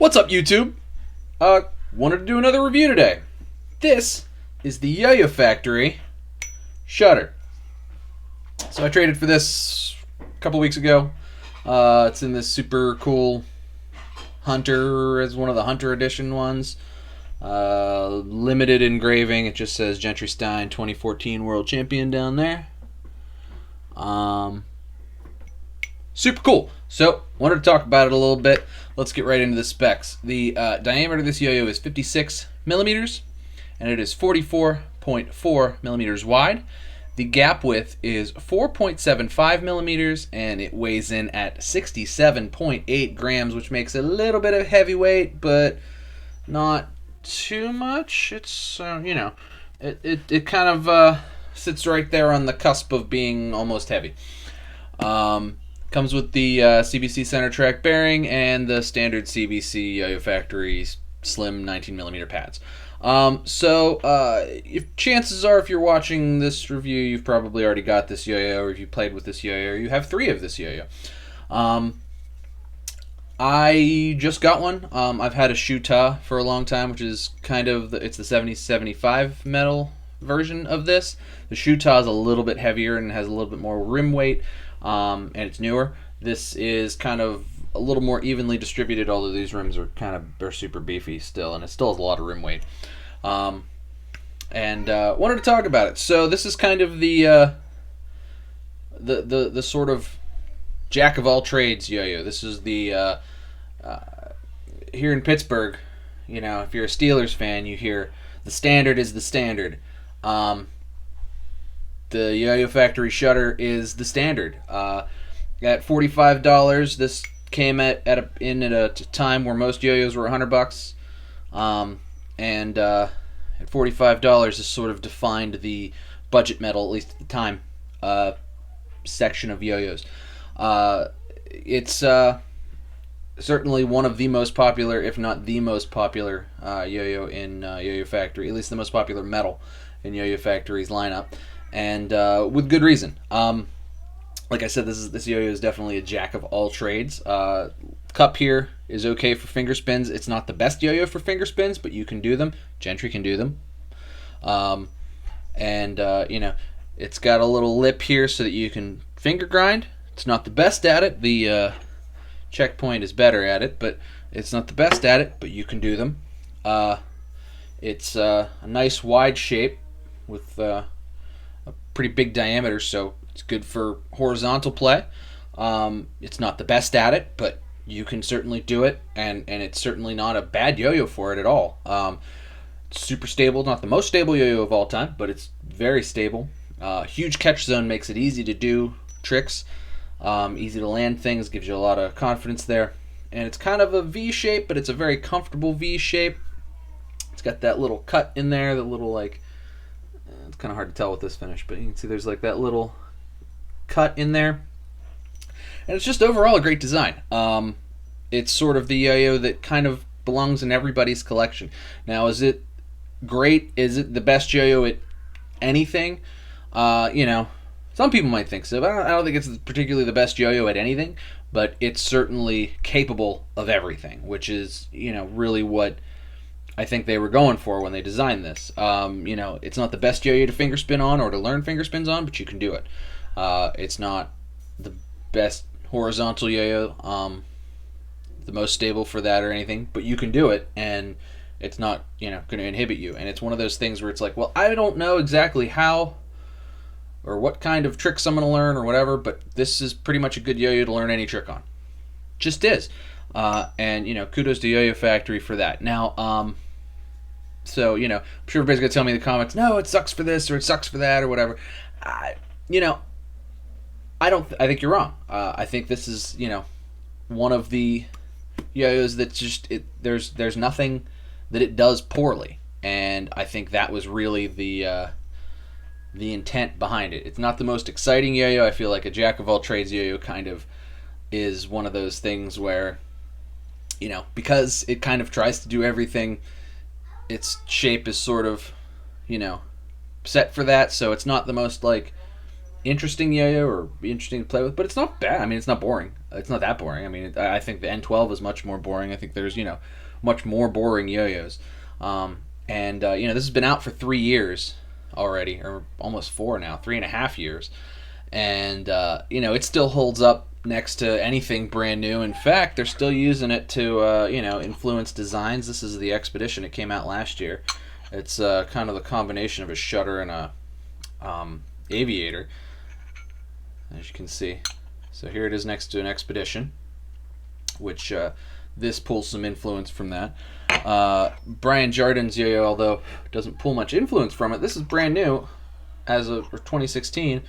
What's up, YouTube? Wanted to do another review today. This is the YoyoFactory shutter. So I traded for this a couple weeks ago. It's in this super cool Hunter, as one of the Hunter edition ones. Limited engraving. It just says Gentry Stein 2014 World Champion down there. Super cool. So, wanted to talk about it a little bit. Let's get right into the specs. The diameter of this yo-yo is 56 millimeters, and it is 44.4 millimeters wide. The gap width is 4.75 millimeters, and it weighs in at 67.8 grams, which makes it a little bit of heavyweight, but not too much. It's, it kind of sits right there on the cusp of being almost heavy. Comes with the CBC center track bearing and the standard CBC YoyoFactory slim 19mm pads. If chances are, if you're watching this review, you've probably already got this yo-yo, or if you played with this yo-yo, or you have 3 of this yo-yo. I just got one. I've had a Shuta for a long time, which is kind of it's the 70-75 metal version of this. The Shuta is a little bit heavier and has a little bit more rim weight. And it's newer. This is kind of a little more evenly distributed, although these rims are super beefy still, and it still has a lot of rim weight. Wanted to talk about it. So this is kind of the sort of jack of all trades yo-yo. This is the here in Pittsburgh. If you're a Steelers fan, you hear the standard is the standard. The YoyoFactory shutter is the standard. At $45, this came at a time where most yo-yos were $100, and at $45, this sort of defined the budget metal, at least at the time, section of yo-yos. It's certainly one of the most popular, if not the most popular, yo-yo in YoyoFactory, at least the most popular metal in YoyoFactory's lineup. And with good reason. Like I said, this yo-yo is definitely a jack of all trades. Cup here is okay for finger spins. It's not the best yo-yo for finger spins, but you can do them. Gentry can do them. It's got a little lip here so that you can finger grind. It's not the best at it. The Checkpoint is better at it, but it's not the best at it, but you can do them. It's a nice wide shape with a pretty big diameter, so it's good for horizontal play. It's not the best at it, but you can certainly do it, and it's certainly not a bad yo-yo for it at all. It's super stable, not the most stable yo-yo of all time, but it's very stable. Huge catch zone makes it easy to do tricks, easy to land things, gives you a lot of confidence there. And it's kind of a V shape, but it's a very comfortable V shape. It's got that little cut in there, the little it's kind of hard to tell with this finish, but you can see there's that little cut in there. And it's just overall a great design. It's sort of the yo-yo that kind of belongs in everybody's collection. Now, is it great? Is it the best yo-yo at anything? Some people might think so, but I don't think it's particularly the best yo-yo at anything, but it's certainly capable of everything, which is, really what I think they were going for when they designed this. It's not the best yo-yo to finger spin on or to learn finger spins on, but you can do it. It's not the best horizontal yo-yo, the most stable for that or anything, but you can do it, and it's not, going to inhibit you. And it's one of those things where it's like, well, I don't know exactly how or what kind of tricks I'm going to learn or whatever, but this is pretty much a good yo-yo to learn any trick on. Just is. Kudos to YoyoFactory for that. Now, I'm sure everybody's going to tell me in the comments, no, it sucks for this or it sucks for that or whatever. I think you're wrong. I think this is, one of the yo-yos that's just, there's nothing that it does poorly. And I think that was really the intent behind it. It's not the most exciting yo-yo. I feel like a jack of all trades yo-yo kind of is one of those things where, because it kind of tries to do everything, its shape is sort of, set for that, so it's not the most interesting yo-yo or be interesting to play with, but it's not bad. I mean, it's not boring. It's not that boring. I mean, I think the N12 is much more boring. I think there's, much more boring yo-yos. This has been out for 3 years already, or almost 4 now, 3.5 years. And, it still holds up next to anything brand new. In fact, they're still using it to, influence designs. This is the Expedition. It came out last year. It's kind of the combination of a shutter and a aviator, as you can see. So here it is next to an Expedition, which this pulls some influence from that. Brian Jardin's yo-yo, although doesn't pull much influence from it, this is brand new as of 2016.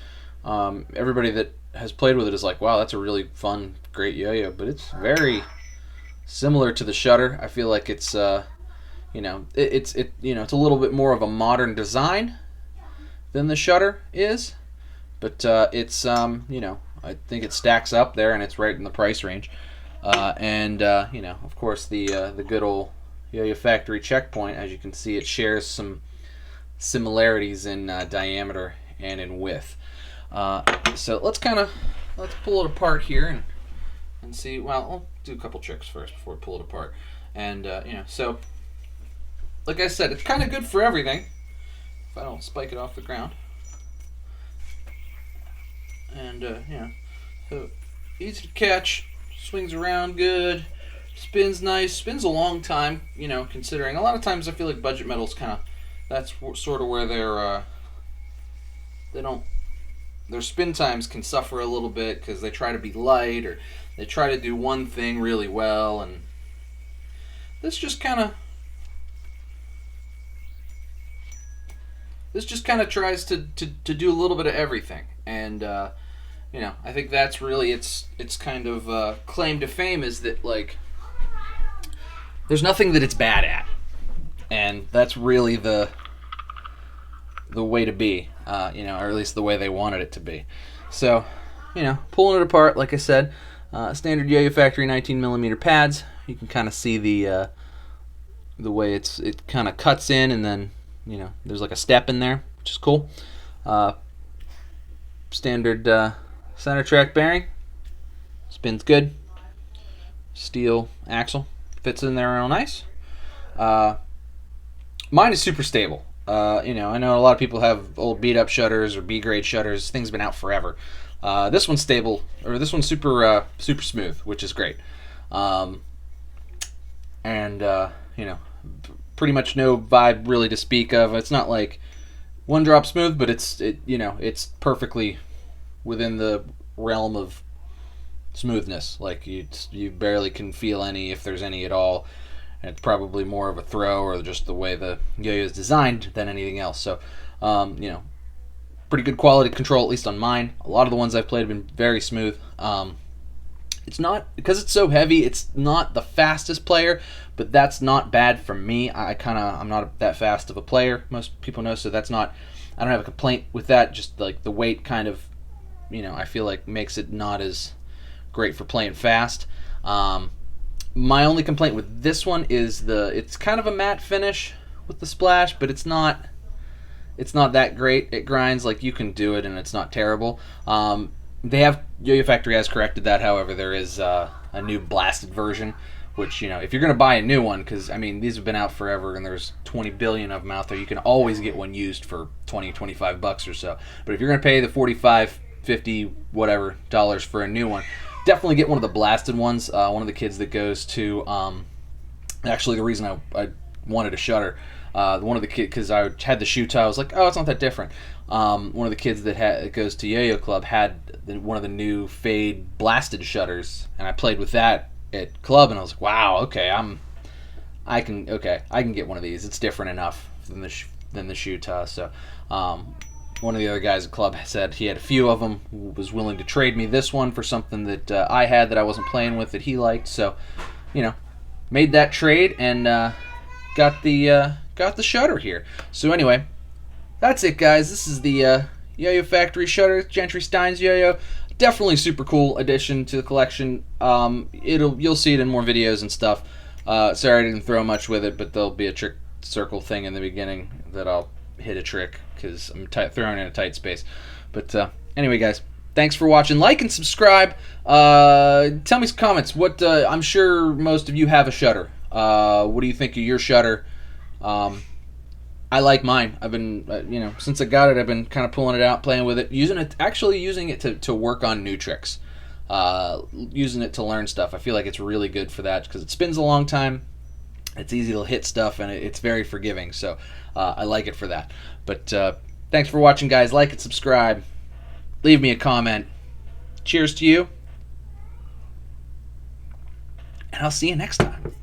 Everybody that has played with it is like, wow, that's a really fun, great yo-yo, but it's very similar to the shutter. I feel like it's it's a little bit more of a modern design than the shutter is, but it's I think it stacks up there, and it's right in the price range. Of course, the good old YoyoFactory checkpoint. As you can see, it shares some similarities in diameter and in width. So let's pull it apart here and see. Well, I'll do a couple tricks first before we pull it apart. And so like I said, it's kind of good for everything. If I don't spike it off the ground. And so easy to catch, swings around good, spins nice, spins a long time. Considering a lot of times I feel like budget metals that's sort of where their spin times can suffer a little bit because they try to be light or they try to do one thing really well, and this just kind of tries to do a little bit of everything. And I think that's really its kind of claim to fame, is that like there's nothing that it's bad at, and that's really the way to be, or at least the way they wanted it to be. So, pulling it apart, like I said, standard YoyoFactory 19mm pads. You can kind of see the way it kind of cuts in, and then there's like a step in there, which is cool. Standard center track bearing, spins good. Steel axle fits in there real nice. Mine is super stable. I know a lot of people have old beat up shutters or B grade shutters. Things been out forever. This one's stable, or this one's super smooth, which is great. Pretty much no vibe really to speak of. It's not like one drop smooth, but it's perfectly within the realm of smoothness. Like you barely can feel any, if there's any at all. And it's probably more of a throw or just the way the yo-yo is designed than anything else. So, pretty good quality control, at least on mine. A lot of the ones I've played have been very smooth. It's not, because it's so heavy, it's not the fastest player, but that's not bad for me. I'm not that fast of a player, most people know, so I don't have a complaint with that. Just like the weight kind of, I feel like makes it not as great for playing fast. My only complaint with this one is it's kind of a matte finish with the splash, but it's not that great. It grinds. Like, you can do it and it's not terrible. YoyoFactory has corrected that. However, there is a new blasted version, which, if you're going to buy a new one, because these have been out forever and there's 20 billion of them out there, you can always get one used for $20-$25 or so. But if you're going to pay the $45-$50 whatever dollars for a new one, definitely get one of the blasted ones. One of the kids that goes to actually the reason I wanted a shutter, one of the kids, because I had the shoe tie, I was like, oh, it's not that different. One of the kids that goes to Yo-Yo Club had one of the new fade blasted shutters, and I played with that at club, and I was like, wow, okay, I can get one of these. It's different enough than the shoe tie. So one of the other guys at club said he had a few of them, was willing to trade me this one for something that I had that I wasn't playing with that he liked. So, made that trade and got the shutter here. So anyway, that's it, guys. This is the YoyoFactory shutter, Gentry Stein's yo-yo. Definitely super cool addition to the collection. You'll see it in more videos and stuff. Sorry I didn't throw much with it, but there'll be a trick circle thing in the beginning that I'll hit a trick because I'm throwing in a tight space. But Anyway, guys, thanks for watching. Like and subscribe. Tell me some comments. What I'm sure most of you have a shutter. What do you think of your shutter? I like mine. I've been, since I got it, I've been kind of pulling it out, playing with it, using it to work on new tricks, using it to learn stuff. I feel like it's really good for that because it spins a long time. It's easy to hit stuff, and it's very forgiving. So I like it for that. But thanks for watching, guys. Like and subscribe. Leave me a comment. Cheers to you. And I'll see you next time.